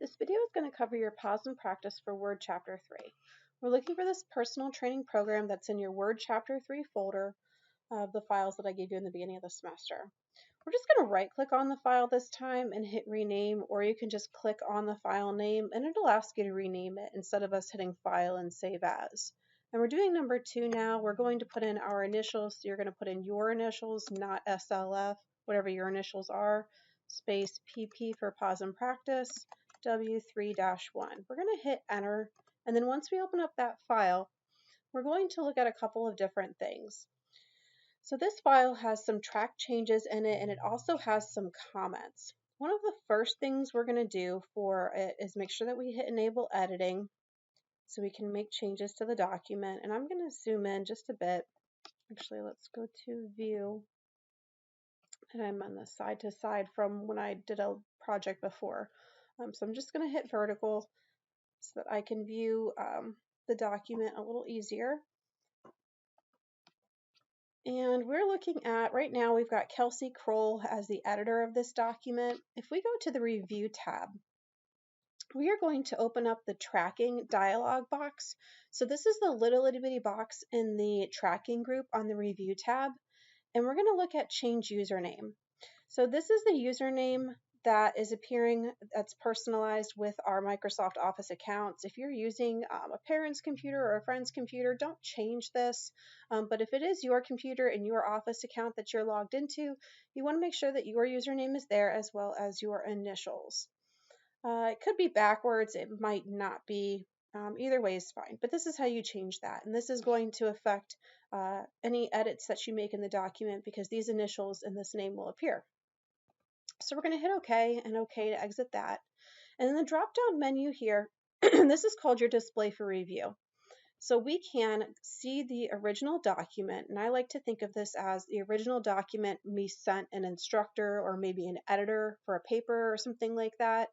This video is going to cover your pause and practice for Word Chapter 3. We're looking for this personal training program that's in your Word Chapter 3 folder of the files that I gave you in the beginning of the semester. We're just going to right click on the file this time and hit rename, or you can just click on the file name and it'll ask you to rename it instead of us hitting file and save as. And we're doing number 2 now. We're going to put in our initials. So you're going to put in your initials, not SLF, whatever your initials are, space PP for pause and practice, W3-1. We're going to hit enter, and then once we open up that file, we're going to look at a couple of different things. So this file has some track changes in it, and it also has some comments. One of the first things we're going to do for it is make sure that we hit enable editing so we can make changes to the document. And I'm going to zoom in just a bit. Actually, let's go to view. And I'm on the side to side from when I did a project before. So I'm just going to hit vertical so that I can view the document a little easier. And we're looking at, right now we've got Kelsey Kroll as the editor of this document. If we go to the review tab, we are going to open up the tracking dialog box. So this is the little itty bitty box in the tracking group on the review tab. And we're going to look at change username. So this is the username that is appearing, that's personalized with our Microsoft Office accounts. If you're using a parent's computer or a friend's computer, don't change this. But if it is your computer and your Office account that you're logged into, you want to make sure that your username is there as well as your initials. It could be backwards, it might not be. Either way is fine, but this is how you change that. And this is going to affect any edits that you make in the document because these initials and this name will appear. So we're going to hit OK and OK to exit that. And in the drop-down menu here, this is called your display for review. So we can see the original document, and I like to think of this as the original document we sent an instructor or maybe an editor for a paper or something like that.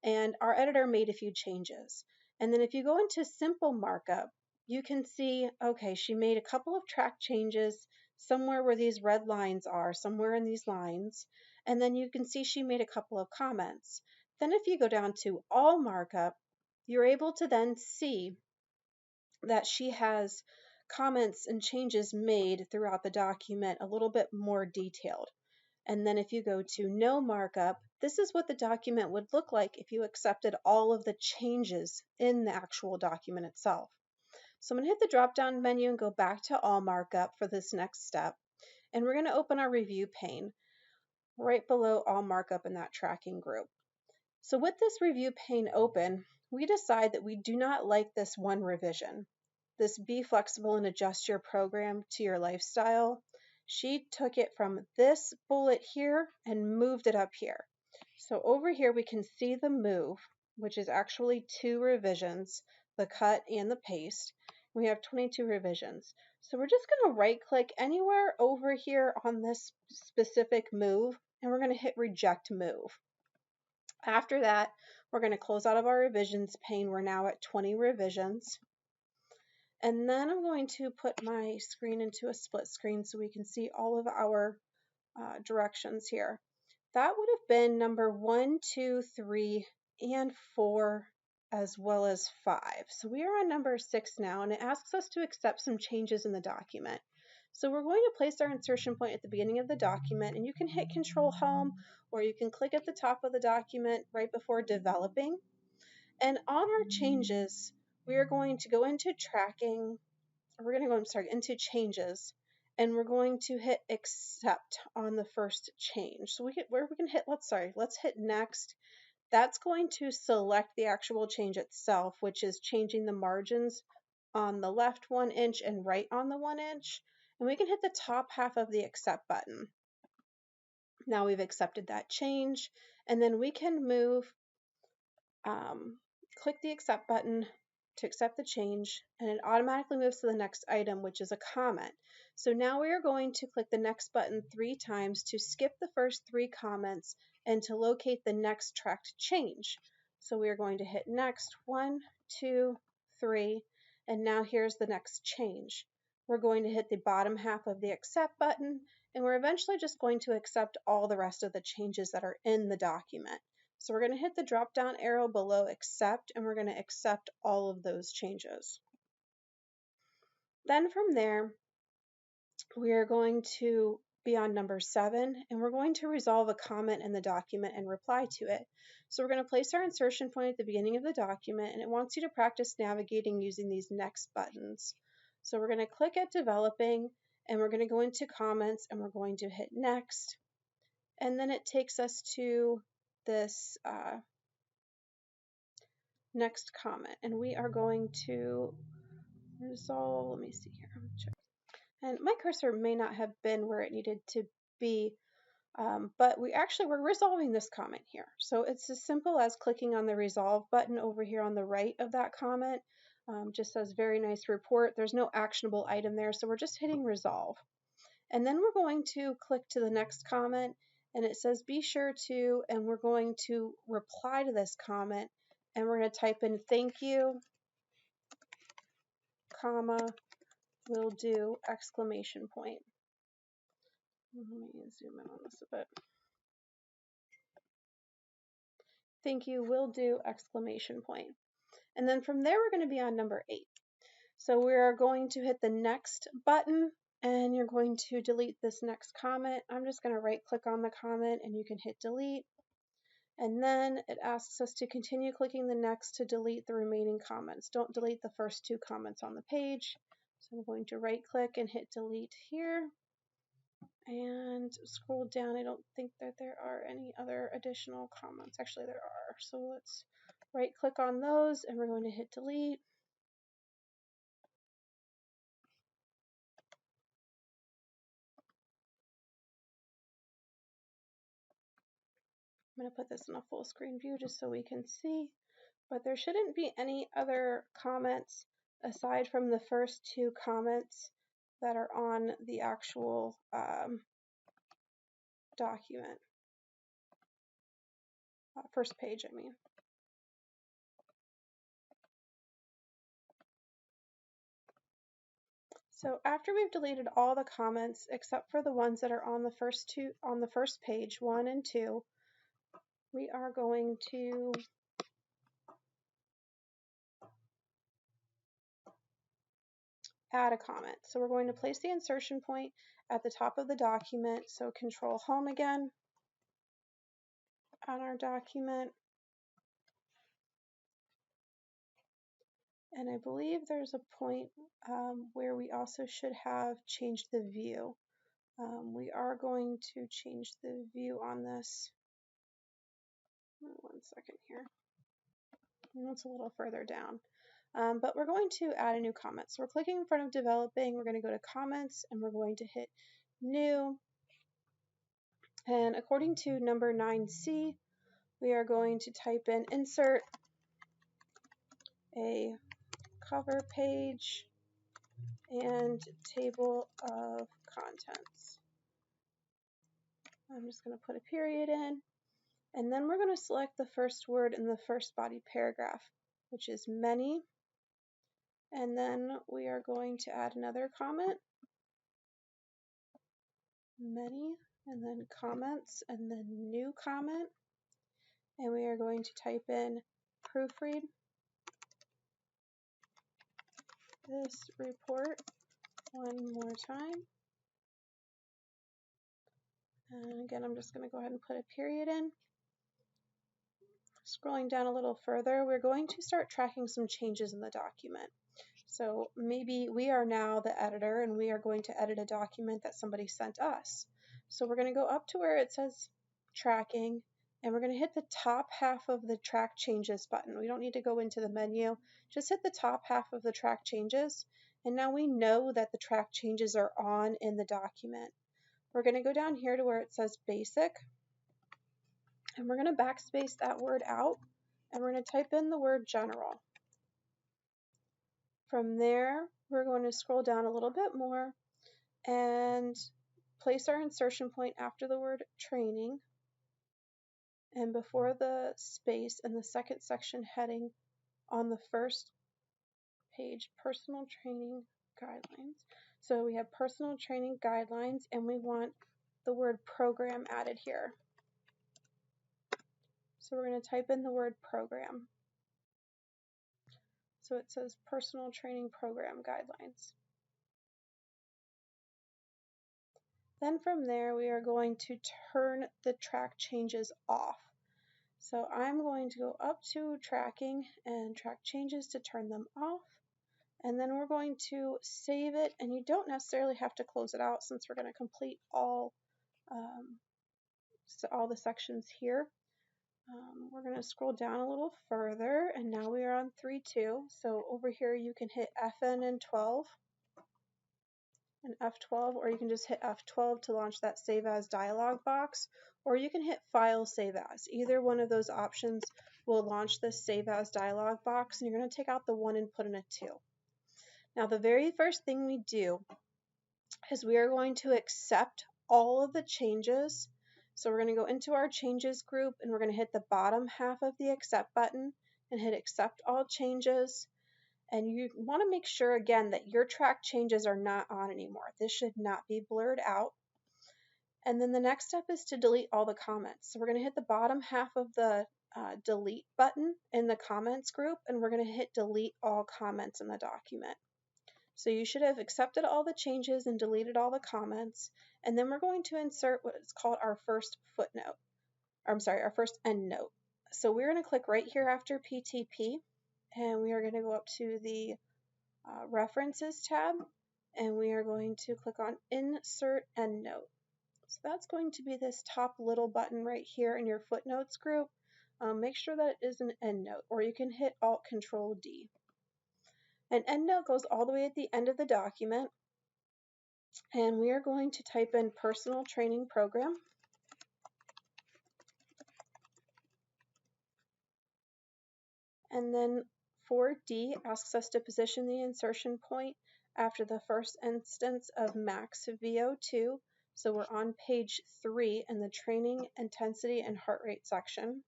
And our editor made a few changes. And then if you go into simple markup, you can see, okay, she made a couple of track changes somewhere where these red lines are, somewhere in these lines. And then you can see she made a couple of comments. Then if you go down to all markup, you're able to then see that she has comments and changes made throughout the document a little bit more detailed. And then if you go to no markup, this is what the document would look like if you accepted all of the changes in the actual document itself. So I'm going to hit the drop down menu and go back to all markup for this next step. And we're going to open our review pane right below all markup in that tracking group. So with this review pane open, we decide that we do not like this one revision. This be flexible and adjust your program to your lifestyle. She took it from this bullet here and moved it up here. So over here we can see the move, which is actually 2 revisions, the cut and the paste. We have 22 revisions. So we're just going to right click anywhere over here on this specific move, and we're going to hit reject move. After that, we're going to close out of our revisions pane. We're now at 20 revisions. And then I'm going to put my screen into a split screen so we can see all of our directions here. That would have been number 1, 2, 3, and 4, as well as 5. So we are on number 6 now, and it asks us to accept some changes in the document. So we're going to place our insertion point at the beginning of the document, and you can hit Control Home, or you can click at the top of the document right before developing. And on our changes, we are going to go into tracking, we're going to go, into changes, and we're going to hit accept on the first change. So we can hit, let's hit next. That's going to select the actual change itself, which is changing the margins on the left 1 inch and right on the 1 inch. And we can hit the top half of the accept button. Now we've accepted that change, and then we can move, click the accept button to accept the change, and it automatically moves to the next item, which is a comment. So now we are going to click the next button 3 times to skip the first 3 comments and to locate the next tracked change. So we are going to hit next, 1, 2, 3, and now here's the next change. We're going to hit the bottom half of the accept button, and we're eventually just going to accept all the rest of the changes that are in the document. So we're going to hit the drop down arrow below accept, and we're going to accept all of those changes. Then from there, we are going to be on number 7, and we're going to resolve a comment in the document and reply to it. So we're going to place our insertion point at the beginning of the document, and it wants you to practice navigating using these next buttons. So we're going to click at developing, and we're going to go into comments, and we're going to hit next, and then it takes us to this next comment, and we are going to resolve. Let me see here. Check. And my cursor may not have been where it needed to be, but we're resolving this comment here. So it's as simple as clicking on the resolve button over here on the right of that comment. Just says very nice report. There's no actionable item there, so we're just hitting resolve. And then we're going to click to the next comment, and it says be sure to, and we're going to reply to this comment, and we're going to type in thank you, comma, will do, exclamation point. Let me zoom in on this a bit. Thank you, will do, exclamation point. And then from there, we're going to be on number 8. So we're going to hit the next button, and you're going to delete this next comment. I'm just going to right click on the comment, and you can hit delete. And then it asks us to continue clicking the next to delete the remaining comments. Don't delete the first 2 comments on the page. So I'm going to right click and hit delete here. And scroll down. I don't think that there are any other additional comments. Actually, there are. So let's right click on those, and we're going to hit delete. I'm going to put this in a full screen view just so we can see, but there shouldn't be any other comments aside from the first 2 comments that are on the actual document. First page, I mean. So after we've deleted all the comments except for the ones that are on the first page, 1 and 2, we are going to add a comment. So we're going to place the insertion point at the top of the document. So control home again on our document. And I believe there's a point where we also should have changed the view. We are going to change the view on this. One second here. It's a little further down. But we're going to add a new comment. So we're clicking in front of developing. We're going to go to comments, and we're going to hit new. And according to number 9C, we are going to type in insert a cover page and table of contents. I'm just going to put a period in, and then we're going to select the first word in the first body paragraph, which is many, and then we are going to add another comment, many, and then comments, and then new comment, and we are going to type in proofread this report one more time. And again, I'm just going to go ahead and put a period in. Scrolling down a little further, we're going to start tracking some changes in the document. So maybe we are now the editor, and we are going to edit a document that somebody sent us. So we're going to go up to where it says tracking, and we're going to hit the top half of the track changes button. We don't need to go into the menu. Just hit the top half of the track changes, and now we know that the track changes are on in the document. We're going to go down here to where it says basic, and we're going to backspace that word out, and we're going to type in the word general. From there, we're going to scroll down a little bit more and place our insertion point after the word training and before the space in the second section heading on the first page, personal training guidelines. So we have personal training guidelines, and we want the word program added here. So we're going to type in the word program. So it says personal training program guidelines. Then from there, we are going to turn the track changes off. So I'm going to go up to tracking and track changes to turn them off. And then we're going to save it, and you don't necessarily have to close it out since we're going to complete all the sections here. We're going to scroll down a little further, and now we are on 3.2. So over here you can hit FN and 12 and F12, or you can just hit F12 to launch that Save As dialog box, or you can hit File Save As. Either one of those options will launch this Save As dialog box, and you're going to take out the 1 and put in a 2. Now the very first thing we do is we are going to accept all of the changes. So we're going to go into our changes group, and we're going to hit the bottom half of the accept button and hit accept all changes. And you want to make sure again that your track changes are not on anymore. This should not be blurred out. And then the next step is to delete all the comments. So we're going to hit the bottom half of the delete button in the comments group, and we're going to hit delete all comments in the document. So you should have accepted all the changes and deleted all the comments, and then we're going to insert what is called our first footnote, or I'm sorry, our first endnote. So we're going to click right here after PTP, and we are going to go up to the References tab, and we are going to click on Insert Endnote. So that's going to be this top little button right here in your footnotes group. Make sure that it is an endnote, or you can hit Alt-Control-D. An endnote goes all the way at the end of the document, and we are going to type in personal training program. And then 4D asks us to position the insertion point after the first instance of max VO2. So we're on page 3 in the training intensity and heart rate section.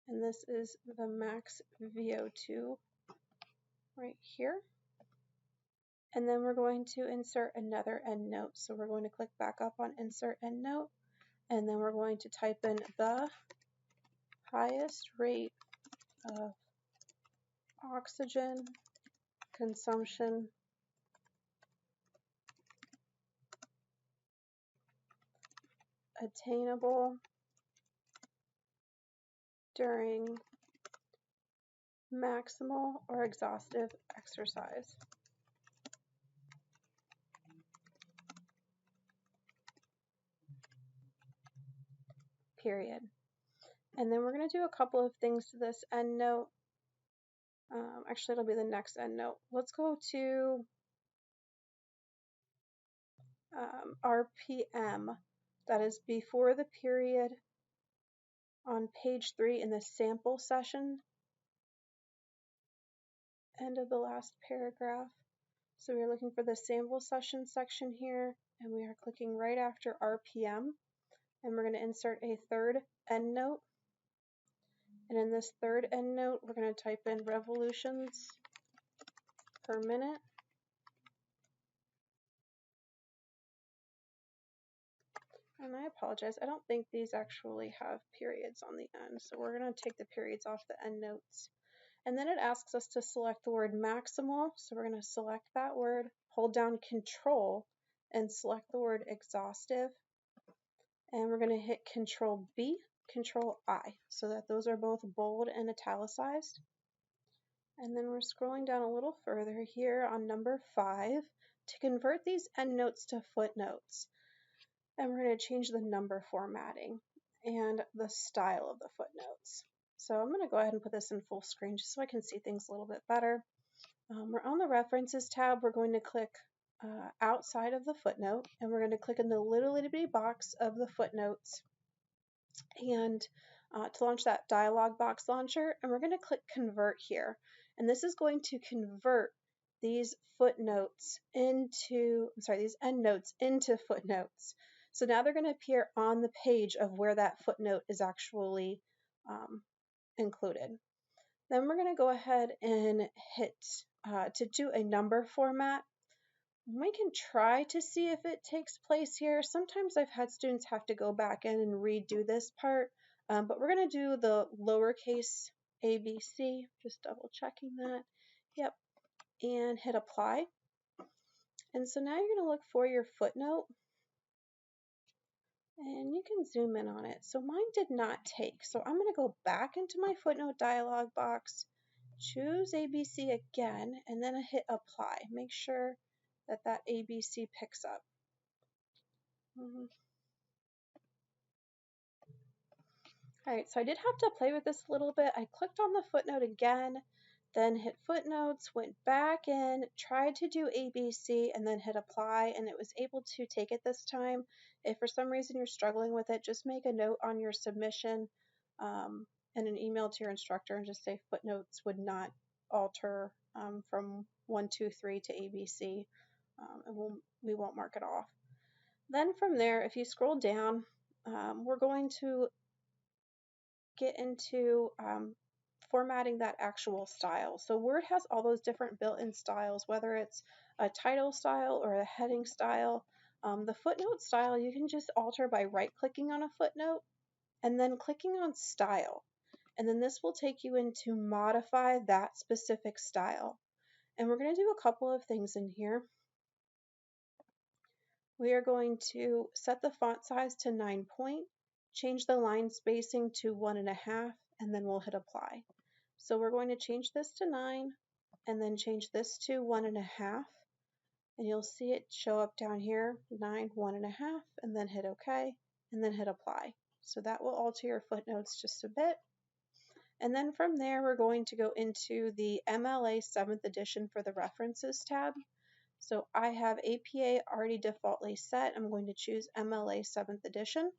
And this is the max VO2 right here. And then we're going to insert another endnote. So we're going to click back up on insert endnote, and then we're going to type in the highest rate of oxygen consumption attainable during maximal or exhaustive exercise. Period. And then we're going to do a couple of things to this end note. Actually, it'll be the next end note. Let's go to RPM. That is before the period on page 3 in the sample session. End of the last paragraph. So we're looking for the sample session section here, and we are clicking right after RPM, and we're going to insert a third endnote. And in this third endnote, we're going to type in revolutions per minute. And I apologize, I don't think these actually have periods on the end, so we're going to take the periods off the endnotes. And then it asks us to select the word maximal, so we're going to select that word, hold down Control, and select the word exhaustive. And we're going to hit Control B, Control I, so that those are both bold and italicized. And then we're scrolling down a little further here on number 5 to convert these endnotes to footnotes. And we're going to change the number formatting and the style of the footnotes. So I'm going to go ahead and put this in full screen just so I can see things a little bit better. We're on the References tab. We're going to click outside of the footnote, and we're going to click in the little itty bitty box of the footnotes and to launch that dialog box launcher, and we're going to click Convert here. And this is going to convert these footnotes into, these endnotes into footnotes. So now they're going to appear on the page of where that footnote is actually included. Then we're going to go ahead and hit to do a number format. We can try to see if it takes place here. Sometimes I've had students have to go back in and redo this part, but we're going to do the lowercase ABC, just double checking that. Yep, and hit apply. And so now you're going to look for your footnote, and you can zoom in on it. So mine did not take, so I'm going to go back into my footnote dialog box, choose ABC again, and then hit apply. Make sure that that ABC picks up. Alright, so I did have to play with this a little bit. I clicked on the footnote again, then hit footnotes, went back in, tried to do ABC, and then hit apply, and it was able to take it this time. If for some reason you're struggling with it, just make a note on your submission and an email to your instructor and just say footnotes would not alter from 1, 2, 3 to ABC, and we won't mark it off. Then from there, if you scroll down, we're going to get into formatting that actual style. So Word has all those different built-in styles, whether it's a title style or a heading style. The footnote style you can just alter by right-clicking on a footnote and then clicking on style. And then this will take you in to modify that specific style. And we're going to do a couple of things in here. We are going to set the font size to 9 point, change the line spacing to 1.5, and then we'll hit apply. So we're going to change this to 9 and then change this to 1.5, and you'll see it show up down here, 9, 1.5, and then hit OK, and then hit apply. So that will alter your footnotes just a bit. And then from there, we're going to go into the MLA 7th edition for the References tab. So I have APA already defaultly set. I'm going to choose MLA 7th edition.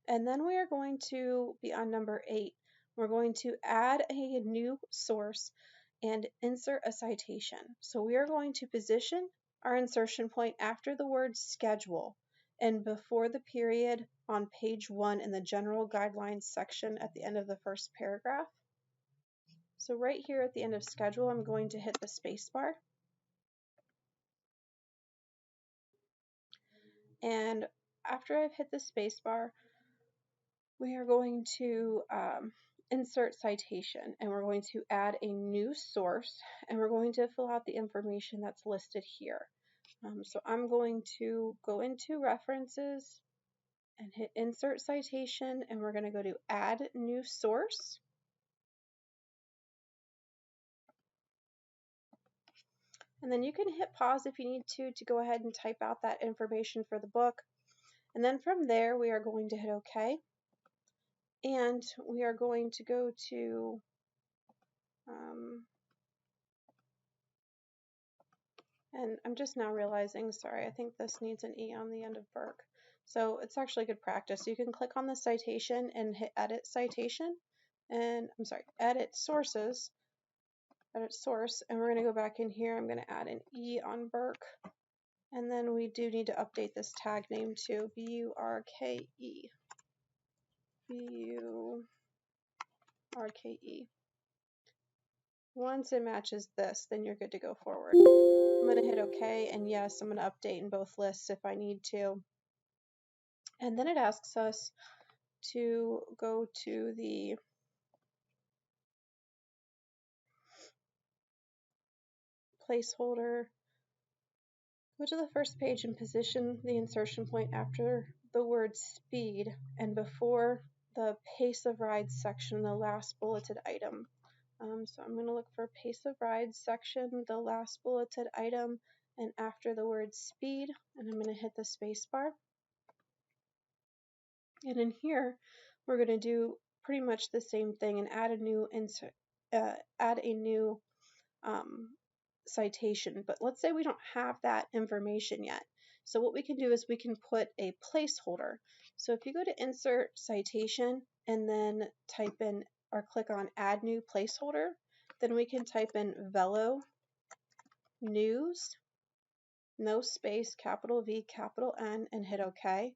And then we are going to be on number 8. We're going to add a new source and insert a citation. So we are going to position our insertion point after the word schedule and before the period on page 1 in the general guidelines section at the end of the first paragraph. So right here at the end of schedule, I'm going to hit the space bar. And after I've hit the space bar, we are going to insert citation, and we're going to add a new source, and we're going to fill out the information that's listed here. So I'm going to go into references and hit insert citation, and we're going to go to add new source. And then you can hit pause if you need to go ahead and type out that information for the book. And then from there, we are going to hit OK. And we are going to go to and I'm just now realizing, sorry, I think this needs an E on the end of Burke. So it's actually good practice. You can click on the citation and hit edit citation, and I'm sorry, edit sources, edit source, and we're going to go back in here. I'm going to add an E on Burke, and then we do need to update this tag name to B-U-R-K-E. B-U-R-K-E. Once it matches this, then you're good to go forward. I'm going to hit OK, and yes, I'm going to update in both lists if I need to. And then it asks us to go to the placeholder, go to the first page and position the insertion point after the word speed and before the pace of rides section, the last bulleted item. So I'm going to look for pace of rides section, the last bulleted item, and after the word speed, and I'm going to hit the space bar. And in here, we're going to do pretty much the same thing and add a new citation. But let's say we don't have that information yet. So what we can do is we can put a placeholder. So if you go to Insert Citation and then type in or click on Add New Placeholder, then we can type in Velo News, no space, capital V, capital N, and hit OK.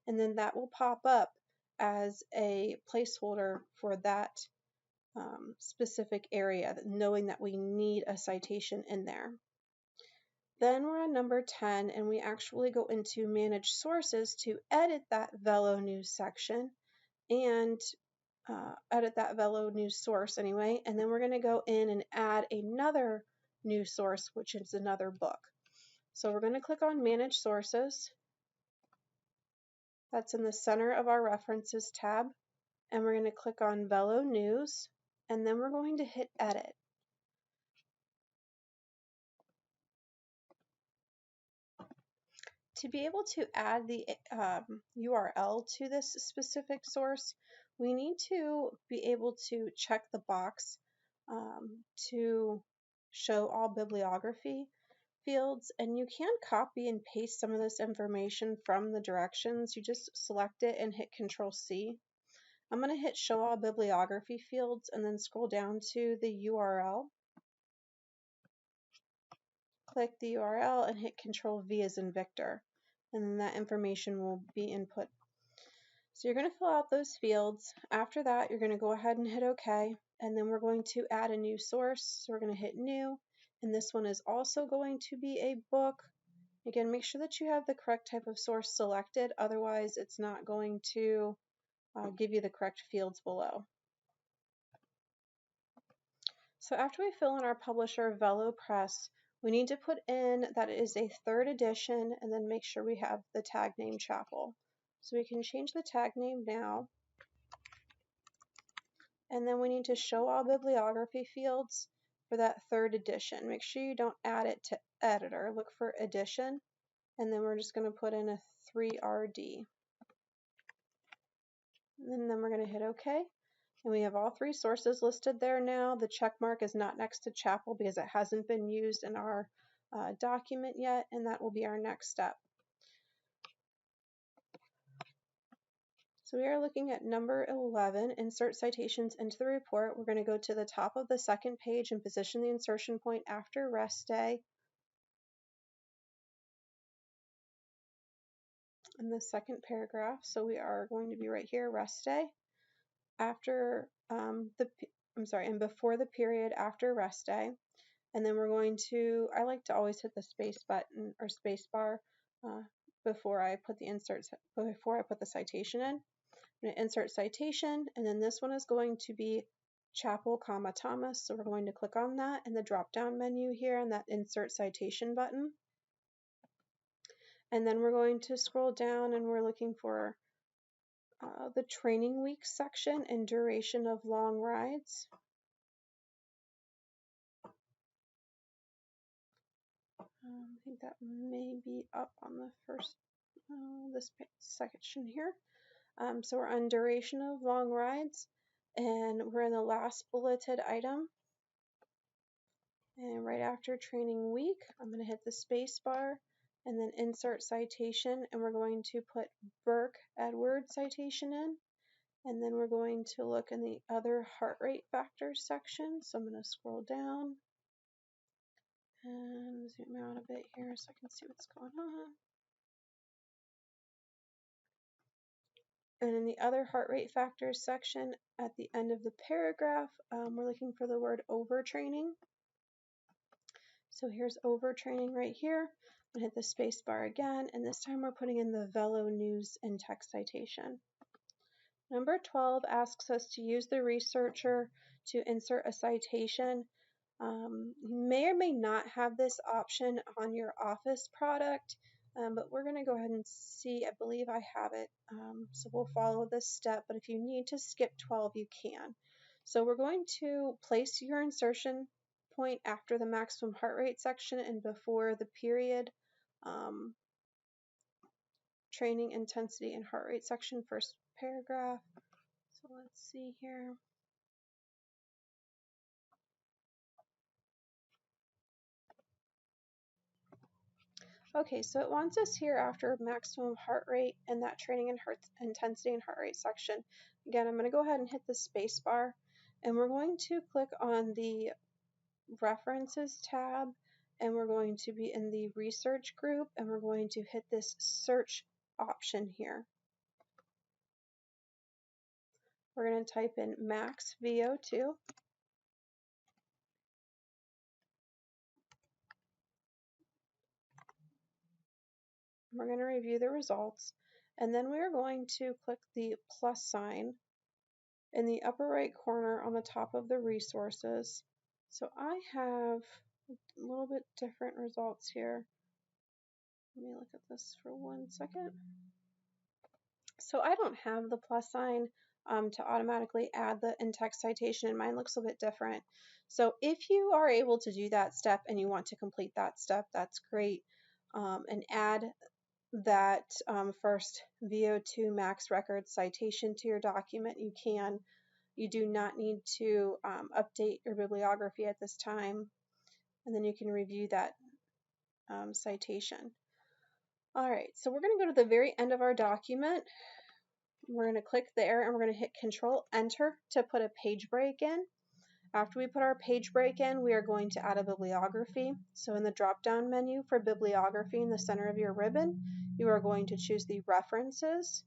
And then that will pop up as a placeholder for that specific area, knowing that we need a citation in there. Then we're on number 10, and we actually go into Manage Sources to edit that Velo News section and edit that Velo News source anyway. And then we're going to go in and add another news source, which is another book. So we're going to click on Manage Sources. That's in the center of our References tab. And we're going to click on Velo News, and then we're going to hit Edit. To be able to add the URL to this specific source, we need to be able to check the box to show all bibliography fields, and you can copy and paste some of this information from the directions. You just select it and hit Control-C. I'm going to hit Show All Bibliography Fields and then scroll down to the URL. Click the URL and hit Control-V as in Victor, and then that information will be input. So you're going to fill out those fields. After that, you're going to go ahead and hit OK, and then we're going to add a new source. So we're going to hit New, and this one is also going to be a book. Again, make sure that you have the correct type of source selected, otherwise it's not going to give you the correct fields below. So after we fill in our publisher, Velo Press, we need to put in that it is a 3rd edition and then make sure we have the tag name Chapel. So we can change the tag name now. And then we need to show all bibliography fields for that 3rd edition. Make sure you don't add it to editor. Look for edition. And then we're just going to put in a 3RD. And then we're going to hit OK. And we have all 3 sources listed there now. The check mark is not next to Chapel because it hasn't been used in our document yet, and that will be our next step. So we are looking at number 11, Insert Citations into the Report. We're going to go to the top of the 2nd page and position the insertion point after rest day. In the 2nd paragraph, so we are going to be right here, rest day. After and before the period after rest day. And then we're going to, I like to always hit the space button or space bar before I put the citation in. I'm going to insert citation, and then this one is going to be Chapel, Thomas. So we're going to click on that in the drop-down menu here and that insert citation button. And then we're going to scroll down and we're looking for the training week section and duration of long rides. I think that may be up on the first, this section here. So we're on duration of long rides, and we're in the last bulleted item. And right after training week, I'm going to hit the space bar and then insert citation, and we're going to put Burke Edwards citation in. And then we're going to look in the other heart rate factors section. So I'm going to scroll down and zoom out a bit here so I can see what's going on. And in the other heart rate factors section, at the end of the paragraph, we're looking for the word overtraining. So here's overtraining right here. I'm going to hit the space bar again, and this time we're putting in the Velo News and text citation. Number 12 asks us to use the researcher to insert a citation. You may or may not have this option on your Office product, but we're going to go ahead and see. I believe I have it, so we'll follow this step, but if you need to skip 12, you can. So we're going to place your insertion point after the maximum heart rate section and before the period, training intensity and heart rate section, first paragraph. So let's see here. Okay, so it wants us here after maximum heart rate and that training and heart intensity and heart rate section. Again, I'm going to go ahead and hit the space bar, and we're going to click on the References tab, and we're going to be in the Research group, and we're going to hit this search option here. We're going to type in max VO2. We're going to review the results, and then we are going to click the plus sign in the upper right corner on the top of the resources. So I have a little bit different results here. Let me look at this for 1 second. So I don't have the plus sign to automatically add the in-text citation. Mine looks a bit different. So if you are able to do that step and you want to complete that step, that's great. And add that first VO2 max record citation to your document, you can. You do not need to update your bibliography at this time, and then you can review that citation. All right, so we're going to go to the very end of our document. We're going to click there and we're going to hit Control Enter to put a page break in. After we put our page break in, we are going to add a bibliography. So in the drop-down menu for bibliography in the center of your ribbon, you are going to choose the references.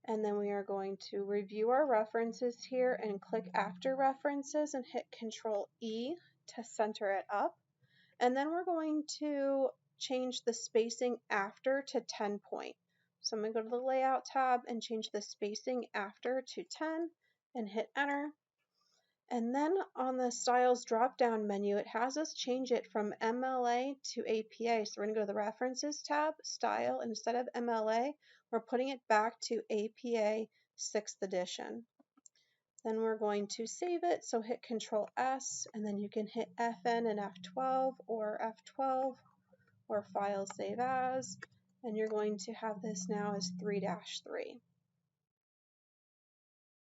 And then we are going to review our references here and click after references and hit Control E to center it up. And then we're going to change the spacing after to 10 point. So I'm going to go to the Layout tab and change the spacing after to 10 and hit Enter. And then on the Styles drop-down menu, it has us change it from MLA to APA. So we're going to go to the References tab, Style, and instead of MLA, we're putting it back to APA 6th edition. Then we're going to save it, so hit Control S, and then you can hit FN and F12 or F12 or File Save As, and you're going to have this now as 3-3.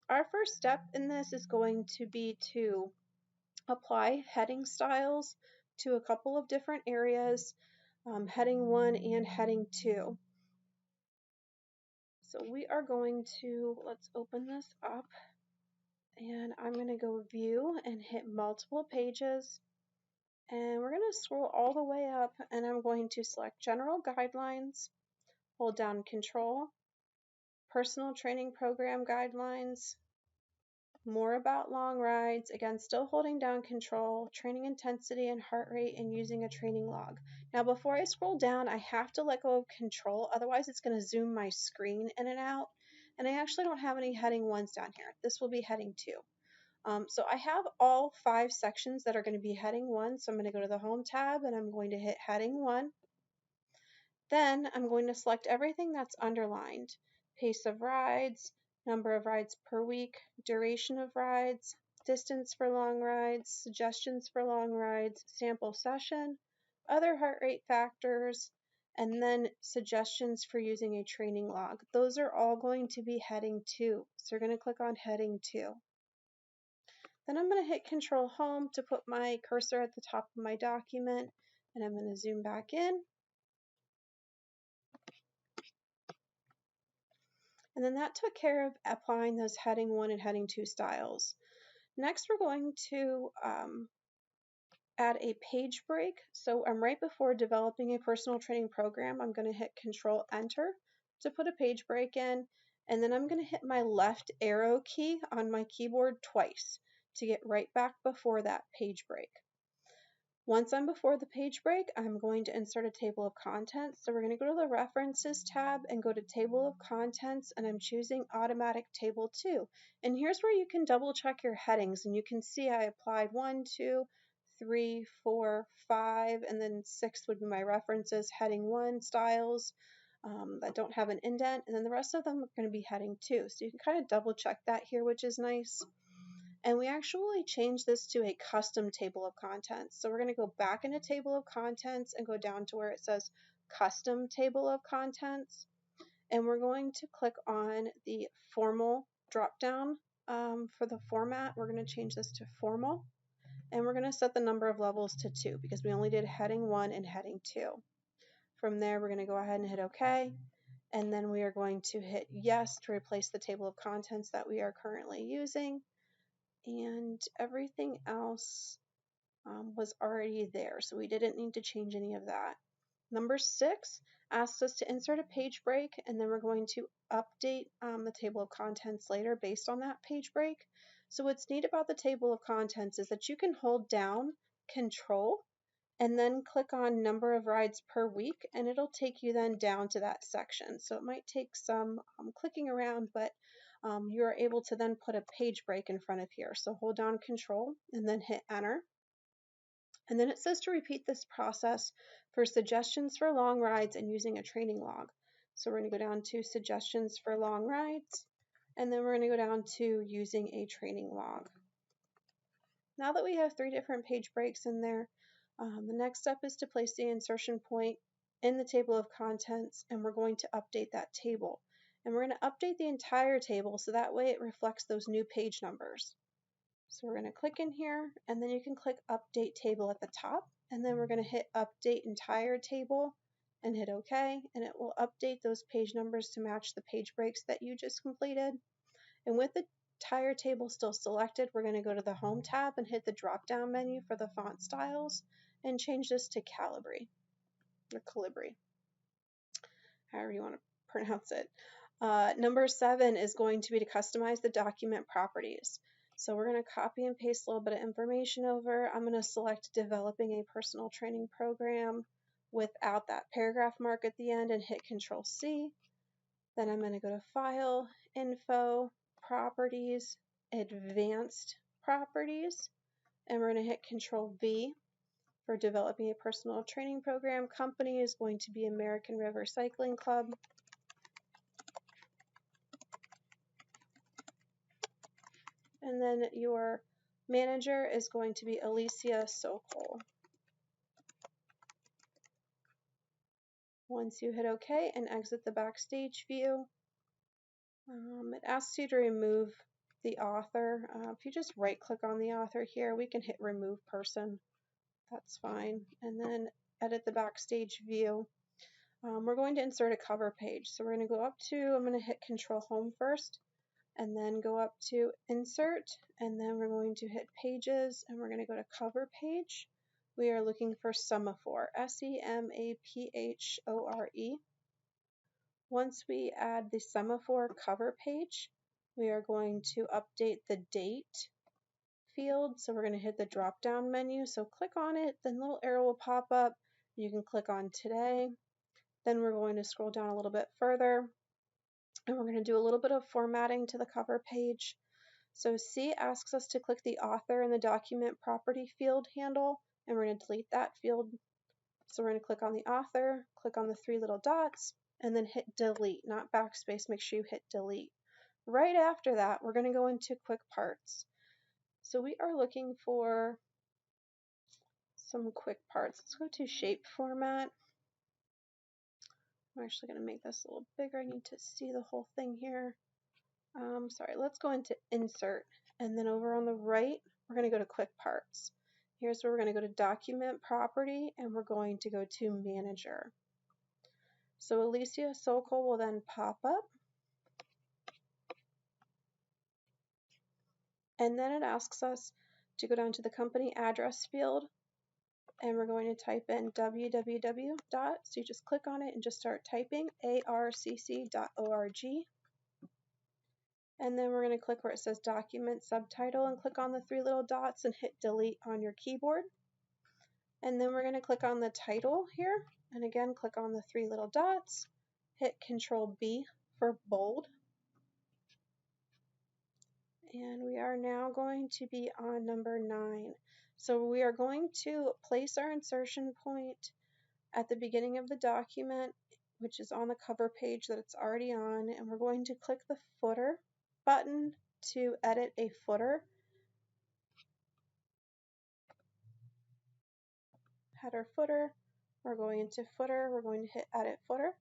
Our first step in this is going to be to apply heading styles to a couple of different areas, heading 1 and heading 2. So we are going to, let's open this up, and I'm going to go View and hit Multiple Pages, and we're going to scroll all the way up, and I'm going to select General Guidelines, hold down Control, Personal Training Program Guidelines, More About Long Rides, again still holding down Control, Training Intensity and Heart Rate, and using a training log. Now before I scroll down, I have to let go of Control, otherwise it's going to zoom my screen in and out, and I actually don't have any heading 1s down here. This will be heading 2. So I have all 5 sections that are going to be heading 1, so I'm going to go to the Home tab and I'm going to hit heading 1. Then I'm going to select everything that's underlined. Pace of rides, number of rides per week, duration of rides, distance for long rides, suggestions for long rides, sample session, other heart rate factors, and then suggestions for using a training log. Those are all going to be heading 2. So you're going to click on heading 2. Then I'm going to hit Control Home to put my cursor at the top of my document, and I'm going to zoom back in. And then that took care of applying those heading 1 and heading 2 styles. Next, we're going to add a page break. So I'm right before developing a personal training program. I'm going to hit Control Enter to put a page break in, and then I'm going to hit my left arrow key on my keyboard twice to get right back before that page break. Once I'm before the page break, I'm going to insert a table of contents. So we're going to go to the References tab and go to Table of Contents, and I'm choosing Automatic Table 2. And here's where you can double check your headings, and you can see I applied 1, 2, 3, 4, 5, and then 6 would be my references, heading 1 styles that don't have an indent, and then the rest of them are going to be heading 2. So you can kind of double check that here, which is nice. And we actually changed this to a custom table of contents. So we're going to go back into table of contents and go down to where it says custom table of contents. And we're going to click on the formal drop down for the format. We're going to change this to formal. And we're going to set the number of levels to 2 because we only did heading 1 and heading 2. From there, we're going to go ahead and hit OK. And then we are going to hit yes to replace the table of contents that we are currently using. And everything else was already there, so we didn't need to change any of that. Number 6 asks us to insert a page break, and then we're going to update the table of contents later based on that page break. So what's neat about the table of contents is that you can hold down Control and then click on number of rides per week, and it'll take you then down to that section. So it might take some clicking around, but you're able to then put a page break in front of here. So hold down Control and then hit Enter. And then it says to repeat this process for suggestions for long rides and using a training log. So we're going to go down to suggestions for long rides, and then we're going to go down to using a training log. Now that we have 3 different page breaks in there, the next step is to place the insertion point in the table of contents, and we're going to update that table. And we're going to update the entire table so that way it reflects those new page numbers. So we're going to click in here, and then you can click Update Table at the top, and then we're going to hit Update Entire Table and hit OK, and it will update those page numbers to match the page breaks that you just completed. And with the entire table still selected, we're going to go to the Home tab and hit the drop-down menu for the font styles and change this to Calibri, or Calibri, however you want to pronounce it. Number 7 is going to be to customize the document properties. So we're going to copy and paste a little bit of information over. I'm going to select developing a personal training program without that paragraph mark at the end and hit Control C. Then I'm going to go to File, Info, Properties, Advanced Properties, and we're going to hit Control V for developing a personal training program. Company is going to be American River Cycling Club. And then your manager is going to be Alicia Sokol. Once you hit OK and exit the Backstage view, it asks you to remove the author. If you just right click on the author here, we can hit Remove Person. That's fine. And then edit the Backstage view. We're going to insert a cover page. So we're going to go up to, I'm going to hit Control Home first, and then go up to Insert, and then we're going to hit Pages, and we're going to go to Cover Page. We are looking for Semaphore, S-E-M-A-P-H-O-R-E. Once we add the Semaphore cover page, we are going to update the date field. So we're going to hit the drop-down menu. So click on it, then the little arrow will pop up. You can click on Today. Then we're going to scroll down a little bit further, and we're going to do a little bit of formatting to the cover page. So C asks us to click the author in the document property field handle, and we're going to delete that field. So we're going to click on the author, click on the 3 little dots, and then hit delete, not backspace. Make sure you hit delete. Right after that, we're going to go into quick parts. So we are looking for some quick parts. Let's go to shape format. I'm actually going to make this a little bigger. I need to see the whole thing here. Sorry, let's go into insert, and then over on the right, we're going to go to quick parts. Here's where we're going to go to document property, and we're going to go to manager. So Alicia Sokol will then pop up, and then it asks us to go down to the company address field, and we're going to type in www. So you just click on it and just start typing arcc.org. And then we're going to click where it says document subtitle and click on the 3 little dots and hit delete on your keyboard. And then we're going to click on the title here, and again click on the 3 little dots, hit Control B for bold. And we are now going to be on number 9. So we are going to place our insertion point at the beginning of the document, which is on the cover page that it's already on, and we're going to click the footer button to edit a footer. Header footer, we're going into footer, we're going to hit edit footer,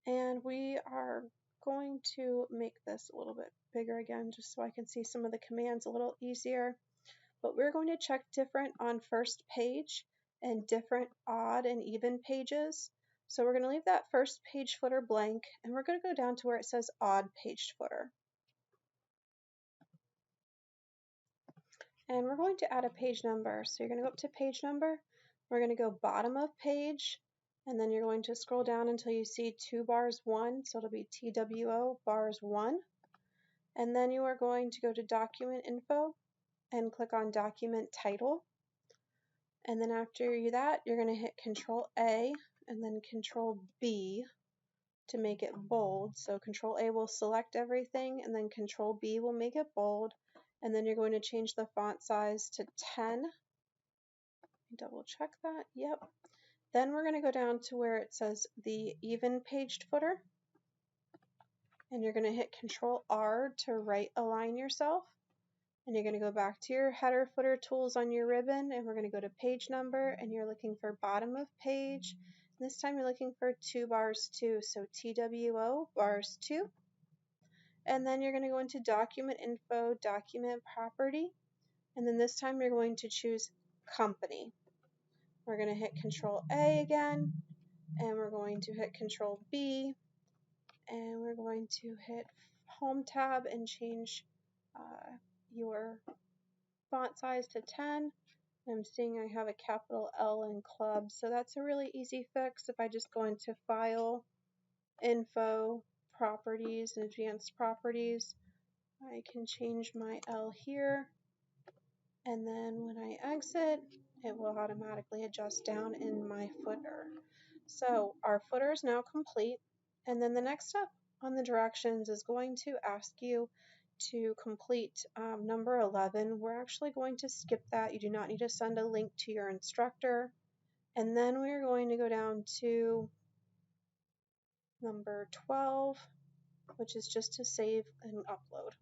and we are going to make this a little bit bigger again just so I can see some of the commands a little easier. But we're going to check different on first page and different odd and even pages. So we're going to leave that first page footer blank, and we're going to go down to where it says odd paged footer. And we're going to add a page number. So you're going to go up to page number. We're going to go bottom of page, And then you're going to scroll down until you see 2 bars 1, so it'll be TWO bars 1. And then you are going to go to document info and click on document title. And then after that, you're going to hit Control A and then Control B to make it bold. So Control A will select everything, and then Control B will make it bold. And then you're going to change the font size to 10. Double check that. Yep. Then we're going to go down to where it says the even paged footer. And you're going to hit Control R to right align yourself. And you're going to go back to your header footer tools on your ribbon, and we're going to go to page number, and you're looking for bottom of page. This time you're looking for 2 bars 2, so TWO bars 2. And then you're going to go into document info, document property, and then this time you're going to choose company. We're going to hit Control A again, and we're going to hit Control B, and we're going to hit Home tab and change your font size to 10. I'm seeing I have a capital L in club, so that's a really easy fix. If I just go into File, Info, Properties, and Advanced Properties, I can change my L here, and then when I exit, it will automatically adjust down in my footer. So our footer is now complete, and then the next step on the directions is going to ask you to complete number 11. We're actually going to skip that. You do not need to send a link to your instructor. And then we're going to go down to number 12, which is just to save and upload.